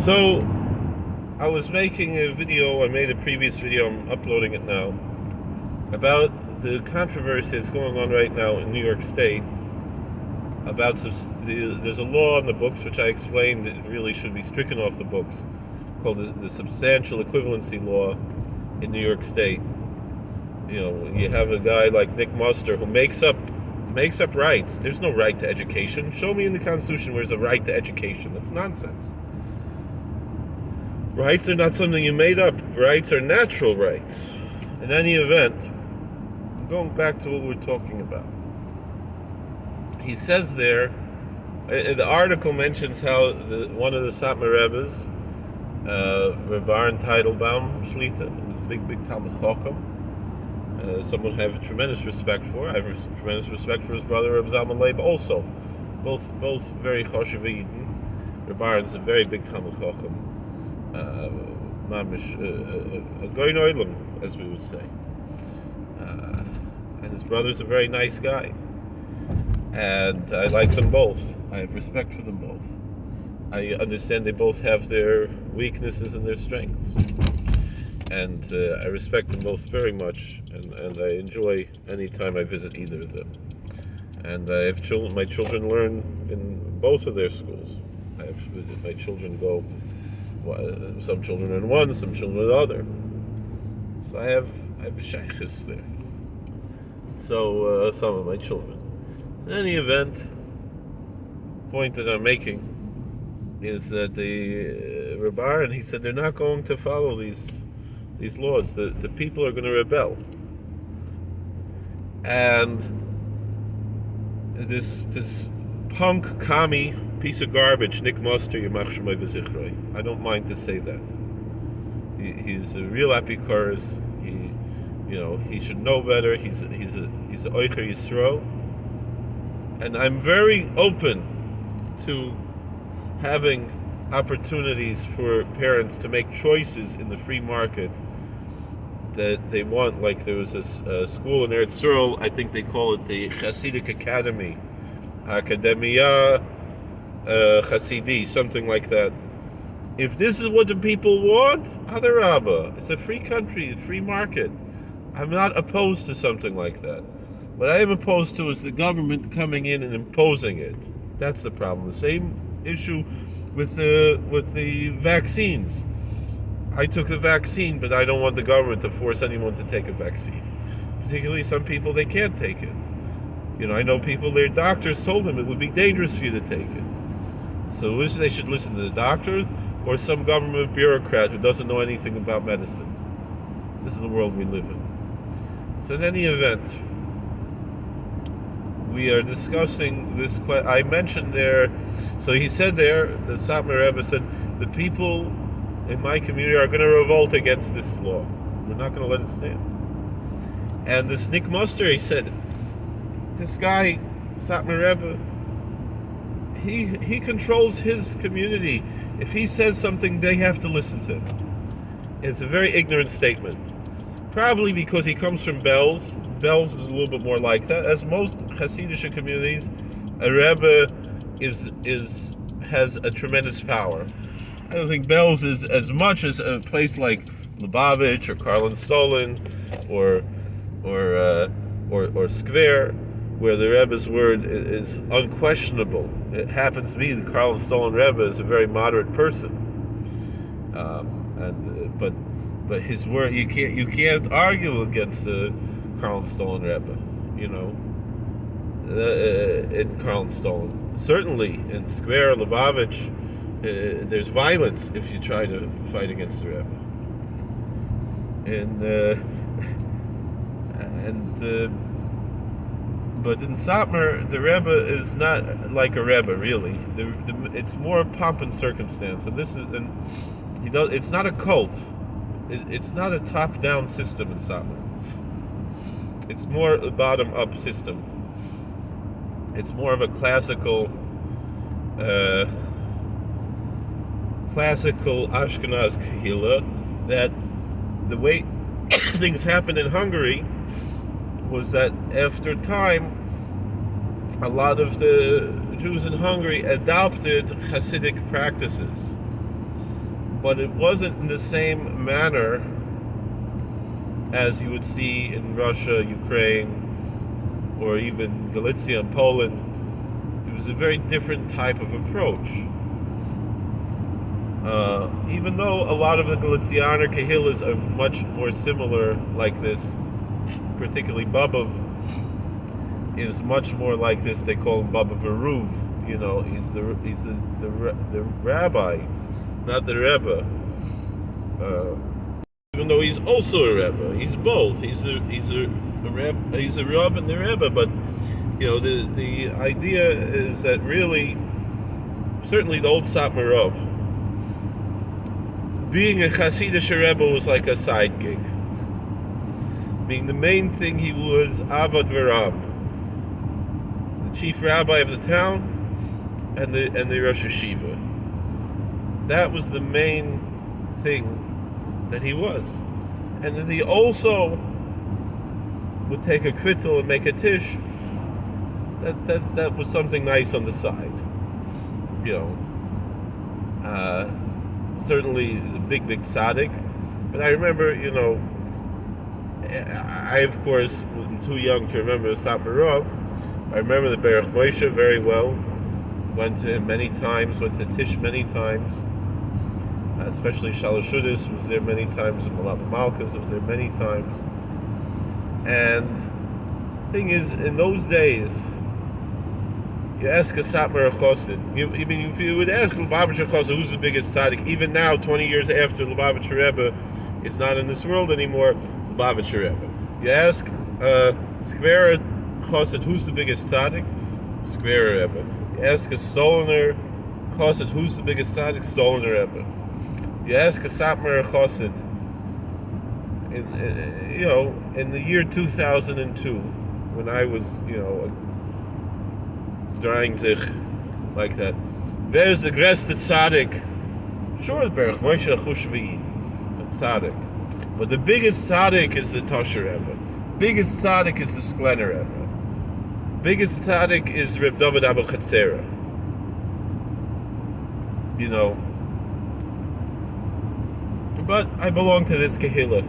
So, I was making a video, I made a previous video, I'm uploading it now, about the controversy that's going on right now in New York State about there's a law in the books, which I explained that really should be stricken off the books, called the substantial equivalency law in New York State. You know, you have a guy like Nick Muster who makes up rights. There's no right to education. Show me in the Constitution where there's a right to education. That's nonsense. Rights are not something you made up. Rights are natural rights. In any event, going back to what we're talking about, he says there, the article mentions how one of the Satmar Rebbes, Rabban Teitelbaum Shlita, big Talmud Chacham, someone I have tremendous respect for. I have tremendous respect for his brother Reb Zalman Leib also. Both very choshev Yidden. Rabban is a very big Talmud Chacham. Mamish, a goyin oilam, as we would say. And his brother's a very nice guy. And I like them both. I have respect for them both. I understand they both have their weaknesses and their strengths. And I respect them both very much, and I enjoy any time I visit either of them. And I have children. My children learn in both of their schools. My children go. Some children in one, some children in the other. So I have shaykhs there. So some of my children. In any event, the point that I'm making is that the Rabban, he said they're not going to follow these laws. The people are going to rebel. And this punk commie piece of garbage, Nick Muster, I don't mind to say that. He's a real apikoros. He should know better. He's a oicher Yisrael. And I'm very open to having opportunities for parents to make choices in the free market that they want. Like there was a school in Eretz Yisrael, I think they call it the Hasidic Academy, Academia Hasidi, something like that. If this is what the people want, Adarabba, it's a free country, a free market. I'm not opposed to something like that. What I am opposed to is the government coming in and imposing it. That's the problem. The same issue with the vaccines. I took the vaccine, but I don't want the government to force anyone to take a vaccine. Particularly some people, they can't take it. I know people, their doctors told them it would be dangerous for you to take it. So they should listen to the doctor or some government bureaucrat who doesn't know anything about medicine. This is the world we live in. So in any event, we are discussing this. I mentioned there, so he said there, the Satmar Rebbe said, the people in my community are going to revolt against this law. We're not going to let it stand. And this Nick Muster, he said, this guy, Satmar Rebbe, he controls his community. If he says something, they have to listen to him. It's a very ignorant statement. Probably because he comes from Belz. Belz is a little bit more like that. As most Hasidic communities, a Rebbe has a tremendous power. I don't think Belz is as much as a place like Lubavitch or Karlin Stolin or Skver, where the Rebbe's word is unquestionable. It happens to be the Karlin Stolin Rebbe is a very moderate person, but his word, you can't argue against the Karlin Stolin Rebbe, in Karlin Stolin. Certainly in Skver, Lubavitch, there's violence if you try to fight against the Rebbe. But in Satmar, the Rebbe is not like a Rebbe, really. It's more pomp and circumstance, it's not a cult. It's not a top-down system in Satmar. It's more a bottom-up system. It's more of a classical Ashkenaz Kehillah, that the way things happened in Hungary was that after time, a lot of the Jews in Hungary adopted Hasidic practices. but it wasn't in the same manner as you would see in Russia, Ukraine, or even Galicia and Poland. It was a very different type of approach. Even though a lot of the Galicianer Kehillas are much more similar like this, particularly Babov is much more like this. They call him Baba Veruv. He's the rabbi, not the Rebbe. Even though he's also a Rebbe, he's both. He's a Rav and the Rebbe. But the idea is that really, certainly the old Satmar Rav, being a Hasidic Rebbe was like a side gig. Being the main thing, he was Avad Veram, the chief rabbi of the town, and the Rosh Yeshiva. That was the main thing that he was. And then he also would take a kvittel and make a tish. That was something nice on the side. Certainly he's a big tzaddik. But I remember, I of course was too young to remember Satmar Rav. I remember the Berach Moshe very well. Went to him many times, went to Tish many times. Especially Shalosh Shudas was there many times, and Malav Malkus was there many times. And the thing is, in those days, you ask a Satmar Chosid. If you would ask Lubavitcher Chosid, who's the biggest tzaddik, even now, 20 years after Lubavitcher Rebbe is not in this world anymore, Lubavitcher Rebbe. You ask Skvera Chosid, who's the biggest tzaddik? Skvera Rebbe. You ask a Stoliner Chosid, who's the biggest tzaddik? Stoliner Rebbe. You ask a Satmar Chosid in the year 2002, when I was, drawing sich like that. Where's the greatest tzaddik? Sure, the Berach Moshe Chushviyid, a tzaddik. But the biggest tzaddik is the Tosher Rebbe. Biggest tzaddik is the Sklener Rebbe. Biggest tzaddik is Reb David Abu Chatzera. But I belong to this Kehillah.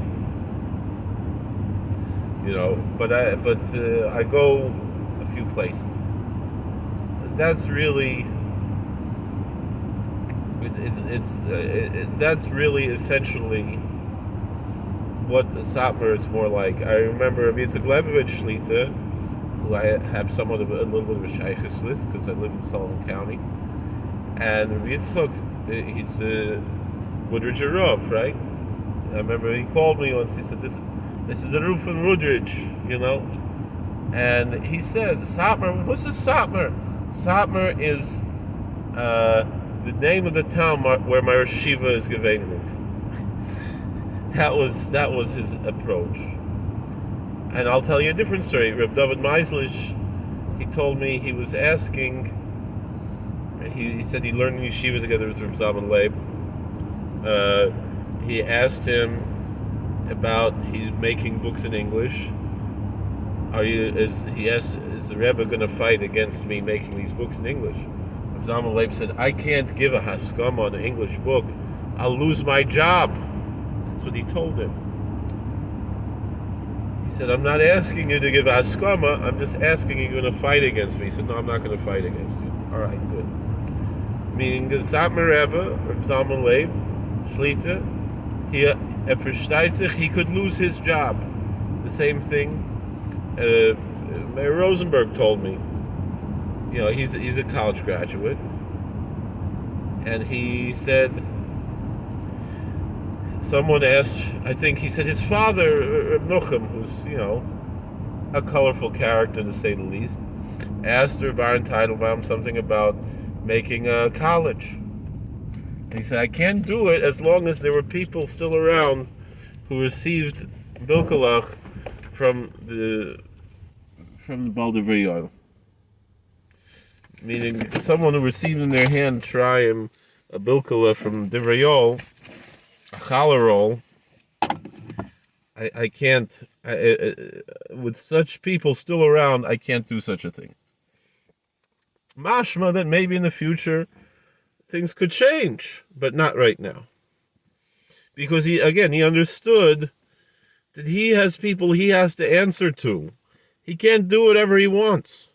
But I go a few places. That's really that's really essentially what the Satmar is more like. I remember Yitzchak Leibovich Shlita, who I have somewhat of a little bit of a shaykhus with because I live in Sullivan County, and Yitzchak, he's the Woodridge Rav, right? I remember he called me once. He said, "This is the roof in Woodridge," and he said, "Satmar, what's the Satmar?" Satmar is the name of the town where my Rosh Yeshiva is Gevein Roof. That was his approach. And I'll tell you a different story. Reb David Meislich, he told me he was asking. He said he learned in yeshiva together with Reb Zalman Leib. He asked him about he's making books in English. Is the Rebbe going to fight against me making these books in English? Zalman Leib said, I can't give a haskama on an English book. I'll lose my job. That's what he told him. He said, I'm not asking you to give a haskama. I'm just asking you going to fight against me. He said, no, I'm not going to fight against you. All right, good. Meaning the Satmar Rebbe, or Zalman Leib, Shlita, he could lose his job. The same thing Mayor Rosenberg told me. He's a college graduate, and he said, someone asked, I think he said his father, Reb Nuchem, who's a colorful character to say the least, asked Reb Aaron Teitelbaum something about making a college. And he said, I can't do it as long as there were people still around who received Bilkalach from the Baldivrei oil. Meaning, someone who received in their hand Shrayim a Bilkala from Divrayol, a Chalarol. I can't, with such people still around, I can't do such a thing. Mashma that maybe in the future things could change, but not right now. because he understood that he has people he has to answer to. He can't do whatever he wants.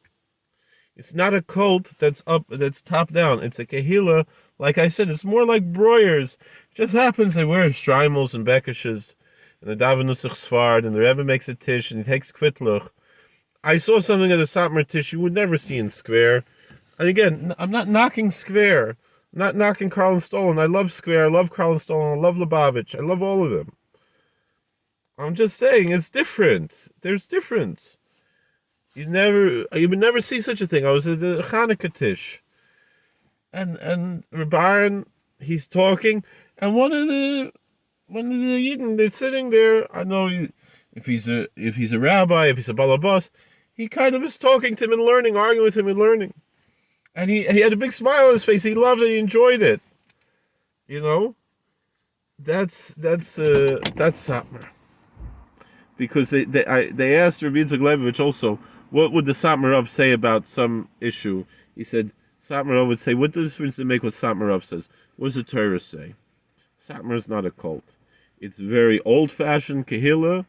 It's not a cult that's top down. It's a kahila. Like I said, it's more like broyers. Just happens they wear streimels and bekishes, and the davenusach svard, and the Rebbe makes a tish, and he takes kvitluch. I saw something at the Satmar tish you would never see in Square. And again, I'm not knocking Square. I'm not knocking Karl and Stolen. I love Square. I love Karl and Stolen. I love Lubavitch. I love all of them. I'm just saying it's different. There's difference. You would never see such a thing. I was at the Hanukkah tish, and Rabban, he's talking, and one of the Yidden, they're sitting there. I know if he's a rabbi, if he's a balabas, he kind of is talking to him and learning, arguing with him and learning, and he had a big smile on his face. He loved it. He enjoyed it. You know, that's Satmar. Because they asked Rabbi Yitzchak Levovich also, what would the Satmar Rav say about some issue? He said, Satmar Rav would say, what difference does it make what Satmar Rav says? What does the Torah say? Satmar is not a cult. It's very old-fashioned kahila,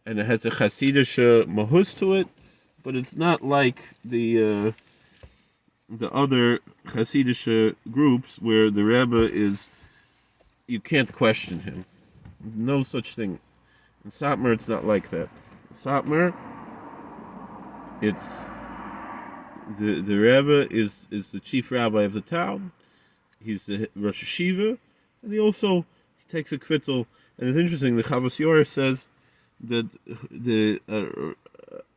and it has a Hasidic mahus to it, but it's not like the other Hasidic groups where the Rebbe is, you can't question him. No such thing. In Satmar, it's not like that. In Satmar, it's the Rebbe is the chief rabbi of the town. He's the Rosh Hashiva, and he takes a kvittel. And it's interesting. The Chavos Yor says that the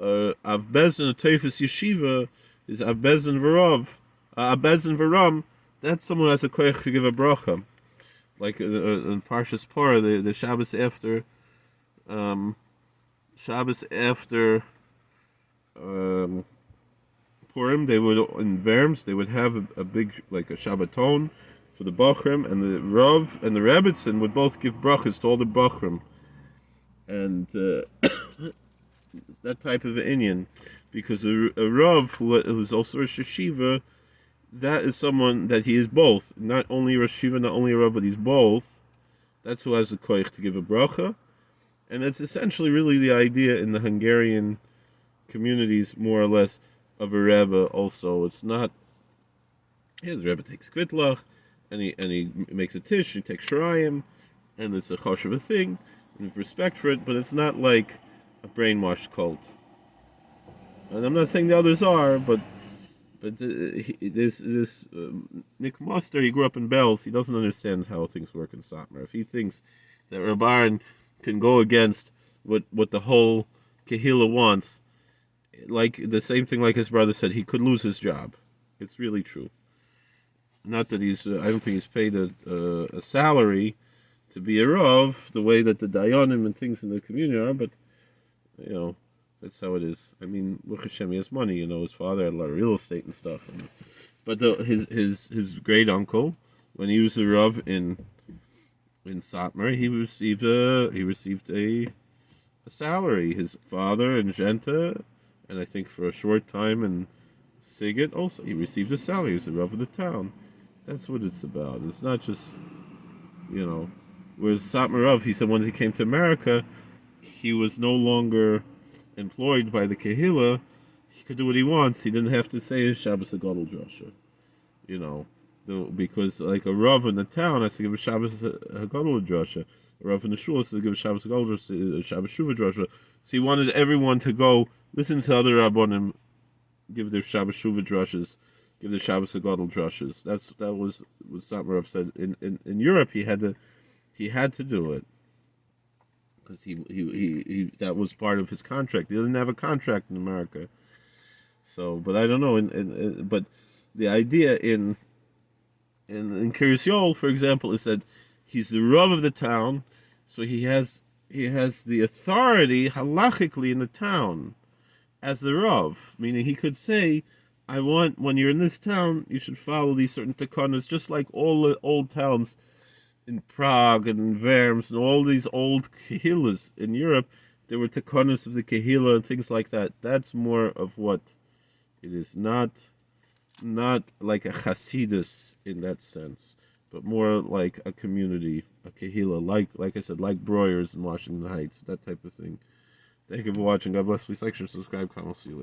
Avbezin Teifus Yeshiva is Avbezin Varav, Avbezin Varam. That's someone who has a koich to give a bracha, like in Parshas Parah, the Shabbos after. Shabbos after Purim, they would in Verms they would have a big like a Shabbaton for the Bachrim, and the Rav and the Rebbitzin would both give brachas to all the Bachrim, and that type of an Inyan, because a Rav who's also a Yeshiva, that is someone that he is both, not only a Yeshiva, not only a Rav, but he's both. That's who has the koich to give a bracha. And that's essentially really the idea in the Hungarian communities, more or less, of a Rebbe also. It's not, the Rebbe takes kvitlach, and he makes a tish, he takes shrayim, and it's a chosh of a thing, and have respect for it, but it's not like a brainwashed cult. And I'm not saying the others are, but this Nick Muster, he grew up in Bells, he doesn't understand how things work in Satmar. If he thinks that Rabban can go against what the whole Kehila wants, like the same thing like his brother said, he could lose his job. It's really true. Not that I don't think he's paid a salary to be a Rav, the way that the Dayanim and things in the community are, but, that's how it is. I mean, Baruch Hashem, he has money, his father had a lot of real estate and stuff. But his great uncle, when he was a Rav in Satmar, he received a salary. His father in Genta, and I think for a short time in Sigit also, he received a salary. He was the Rav of the town. That's what it's about. It's not just, whereas Satmar Rav, he said when he came to America, he was no longer employed by the Kehillah. He could do what he wants. He didn't have to say his Shabbos Hagadol drasha, because like a Rav in the town has to give a Shabbos Hagadol drasha. A Rav in the shul has to give a Shabbos Hagadol drasha, a Shabbos Shuvah drasha. So he wanted everyone to go listen to other Rabbonim, give their Shabbos Shuvah drashas, give their Shabbos Hagadol drashas. That was what Satmar Rav said. In Europe, he had to do it. Because he that was part of his contract. He doesn't have a contract in America, so. But I don't know. But the idea in Kiryas Yol, for example, is that he's the Rav of the town, so he has the authority halachically in the town as the Rav, meaning he could say, I want, when you're in this town, you should follow these certain takanas, just like all the old towns in Prague and in Worms and all these old kehillas in Europe, there were takanas of the kehillah and things like that. That's more of what it is, not like a chasidus in that sense. but more like a community, a kahila, like I said, like Breuer's in Washington Heights, that type of thing. Thank you for watching. God bless. Please like, share, subscribe, comment, see you later.